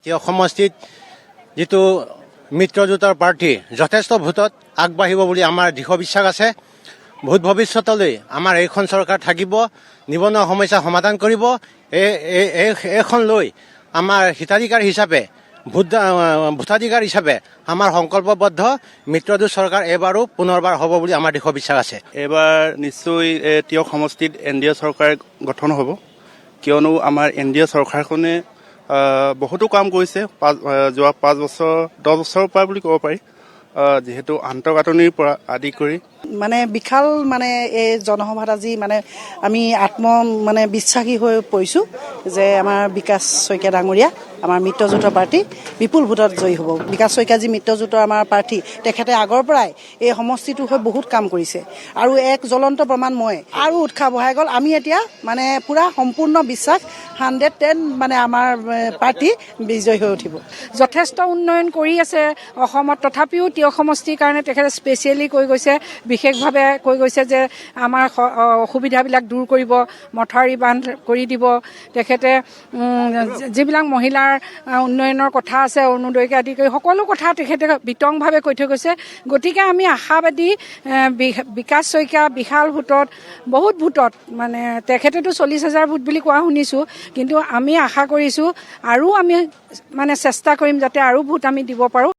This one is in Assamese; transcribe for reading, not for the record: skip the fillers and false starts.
তেওঁ সমষ্টিত যেটো মিত্ৰজোঁটৰ প্ৰাৰ্থী যথেষ্ট ভোটত আগবাঢ়িব বুলি আমাৰ দৃঢ় বিশ্বাস আছে। ভোট ভৱিষ্যতলৈ আমাৰ এইখন চৰকাৰ থাকিব, নিবনুৱা সমস্যা সমাধান কৰিব। এইখন লৈ আমাৰ হিতাধিকাৰ হিচাপে ভোটাধিকাৰ হিচাপে আমাৰ সংকল্পবদ্ধ মিত্ৰজোঁট চৰকাৰ এইবাৰো পুনৰবাৰ হ'ব বুলি আমাৰ দৃঢ় বিশ্বাস আছে। এইবাৰ নিশ্চয় তিয়ক সমষ্টিত NDA চৰকাৰ গঠন হ'ব, কিয়নো আমাৰ NDA চৰকাৰখনে বহুতো কাম কৰিছে। যোৱা 5 বছৰ 10 বছৰৰ পৰা বুলি ক'ব পাৰি, যিহেতু আন্তঃগাঁথনিৰ পৰা আদি কৰি বিশাল এই জনসভাত আজি আমি বিশ্বাসী হৈ পৰিছোঁ যে আমাৰ বিকাশ শইকীয়া ডাঙৰীয়া আমাৰ মিত্ৰজোঁটৰ প্ৰাৰ্থী বিপুল ভোটত জয়ী হ'ব। বিকাশ শইকীয়া যি মিত্ৰজোঁটৰ আমাৰ প্ৰাৰ্থী, তেখেতে আগৰ পৰাই এই সমষ্টিটোৰ হৈ বহুত কাম কৰিছে আৰু এক জ্বলন্ত প্ৰমাণ মই আৰু উৎসাহ বঢ়াই গ'ল। আমি এতিয়া পুৰা সম্পূৰ্ণ বিশ্বাস 110 আমাৰ প্ৰাৰ্থী বিজয়ী হৈ উঠিব। যথেষ্ট উন্নয়ন কৰি আছে অসমত, তথাপিও তিয়ক সমষ্টিৰ কাৰণে তেখেতে স্পেচিয়েলি কৈ গৈছে, বিশেষভাৱে কৈ গৈছে যে আমাৰ অসুবিধাবিলাক দূৰ কৰিব, মথাউৰি বান্ধ কৰি দিব। তেখেতে যিবিলাক মহিলাৰ উন্নয়নৰ কথা আছে, অৰুণোদয়কে আদি কৰি সকলো কথা তেখেতে বিতংভাৱে কৈ থৈ গৈছে। গতিকে আমি আশাবাদী বিকাশ শইকীয়া বিশাল ভোটত, বহুত ভোটত, তেখেতেতো 40,000 ভোট বুলি কোৱা শুনিছোঁ, কিন্তু আমি আশা কৰিছোঁ আৰু আমি চেষ্টা কৰিম যাতে আৰু ভোট আমি দিব পাৰোঁ।